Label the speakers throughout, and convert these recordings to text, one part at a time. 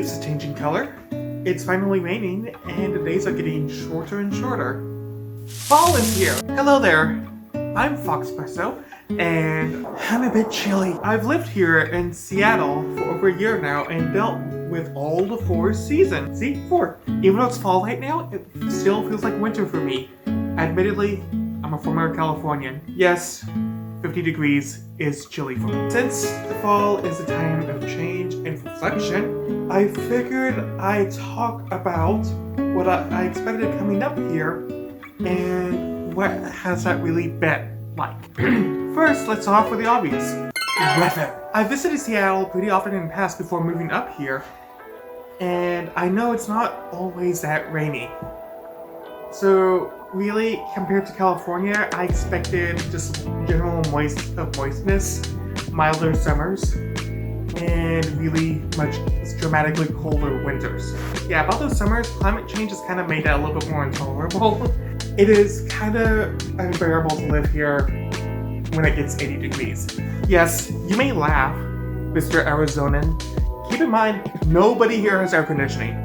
Speaker 1: leaves are changing color. It's finally raining, and the days are getting shorter and shorter. Fall is here! Hello there! I'm Foxpresso, and I'm a bit chilly. I've lived here in Seattle for over a year now and dealt with all the 4 seasons. See? 4. Even though it's fall right now, it still feels like winter for me. Admittedly, I'm a former Californian. Yes, 50 degrees is chilly for me. Since the fall is a time of change and reflection, I figured I'd talk about what I expected coming up here and what has that really been like. First, let's start off with the obvious. Weather. I visited Seattle pretty often in the past before moving up here, and I know it's not always that rainy. So really, compared to California, I expected just general moistness, milder summers, and really much dramatically colder winters. Yeah, about those summers, climate change has kind of made that a little bit more intolerable. It is kind of unbearable to live here when it gets 80 degrees. Yes, you may laugh, Mr. Arizonan. Keep in mind, nobody here has air conditioning.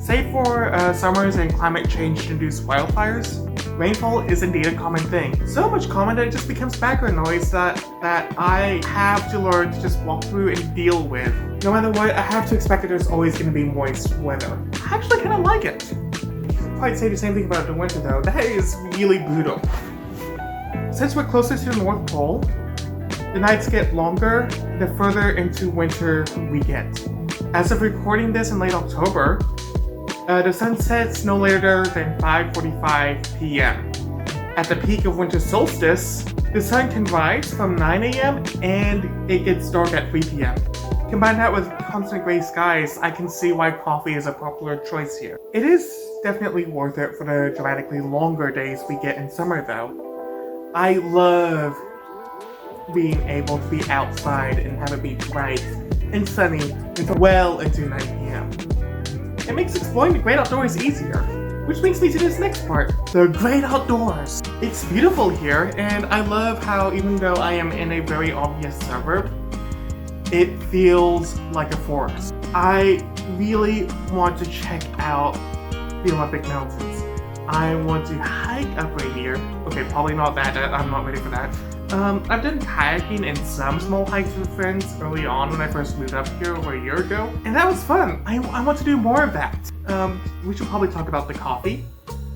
Speaker 1: Save for summers and climate change-induced wildfires, rainfall is indeed a common thing. So much common that it just becomes background noise that I have to learn to just walk through and deal with. No matter what, I have to expect that there's always going to be moist weather. I actually kind of like it. Quite say the same thing about the winter though. That is really brutal. Since we're closer to the North Pole, the nights get longer the further into winter we get. As of recording this in late October, the sun sets no later than 5:45 p.m. At the peak of winter solstice, the sun can rise from 9 a.m. and it gets dark at 3 p.m. Combine that with constant gray skies, I can see why coffee is a popular choice here. It is definitely worth it for the dramatically longer days we get in summer though. I love being able to be outside and have it be bright and sunny until well into 9 p.m. It makes exploring the great outdoors easier, which brings me to this next part, the great outdoors. It's beautiful here, and I love how even though I am in a very obvious suburb, it feels like a forest. I really want to check out the Olympic Mountains. I want to hike up Rainier. Okay, probably not that, I'm not ready for that. I've done kayaking and some small hikes with friends early on when I first moved up here over a year ago, and that was fun. I want to do more of that. We should probably talk about the coffee.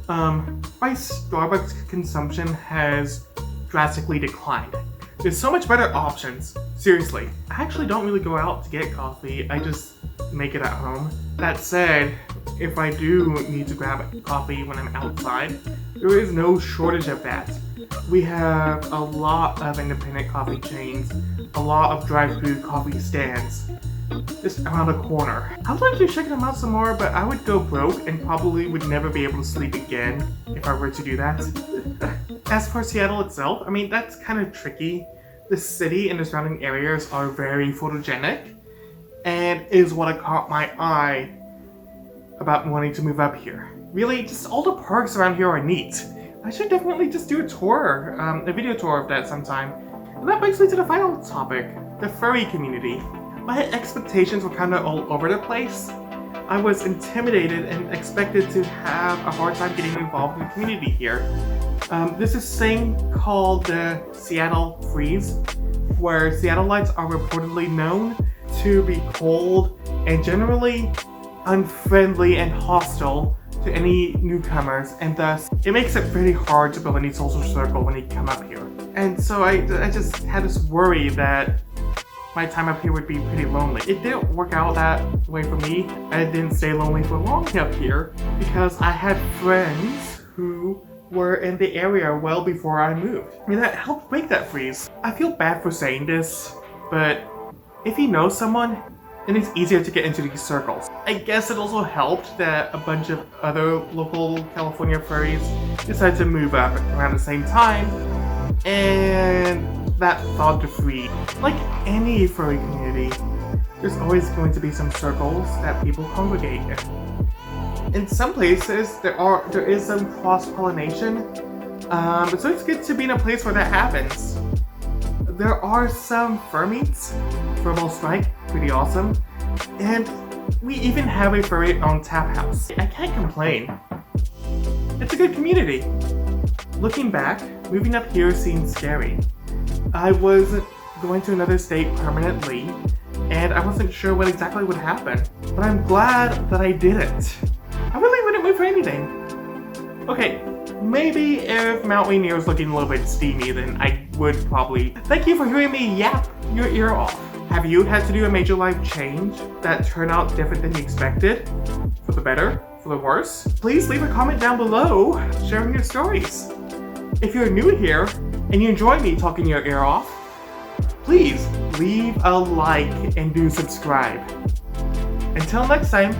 Speaker 1: My Starbucks consumption has drastically declined. There's so much better options. Seriously, I actually don't really go out to get coffee, I just make it at home. That said, if I do need to grab coffee when I'm outside, there is no shortage of that. We have a lot of independent coffee chains, a lot of drive-through coffee stands, just around the corner. I'd like to check them out some more, but I would go broke and probably would never be able to sleep again if I were to do that. As for Seattle itself, I mean, that's kind of tricky. The city and the surrounding areas are very photogenic, and is what caught my eye about wanting to move up here. Really, just all the parks around here are neat. I should definitely just do a tour, a video tour of that sometime. And that brings me to the final topic, the furry community. My expectations were kind of all over the place. I was intimidated and expected to have a hard time getting involved in the community here. There's this thing called the Seattle Freeze, where Seattleites are reportedly known to be cold and generally unfriendly and hostile to any newcomers, and thus it makes it very hard to build any social circle when you come up here. And so I just had this worry that my time up here would be pretty lonely. It didn't work out that way for me. I didn't stay lonely for long up here because I had friends who were in the area well before I moved. I mean, that helped break that freeze. I feel bad for saying this, but if you know someone, then it's easier to get into these circles. I guess it also helped that a bunch of other local California furries decided to move up around the same time, and that thawed the freeze. Like any furry community, there's always going to be some circles that people congregate in. In some places, there is some cross-pollination, so it's good to be in a place where that happens. There are some fur meets, Furball Strike, pretty awesome, and We even have a furry on tap house. I can't complain. It's a good community. Looking back, moving up here seemed scary. I was going to another state permanently, and I wasn't sure what exactly would happen. But I'm glad that I did it. I really wouldn't move for anything. Okay, maybe if Mount Rainier is looking a little bit steamy, then I would probably... Thank you for hearing me yap your ear off. Have you had to do a major life change that turned out different than you expected? For the better? For the worse? Please leave a comment down below sharing your stories. If you're new here and you enjoy me talking your ear off, please leave a like and do subscribe. Until next time,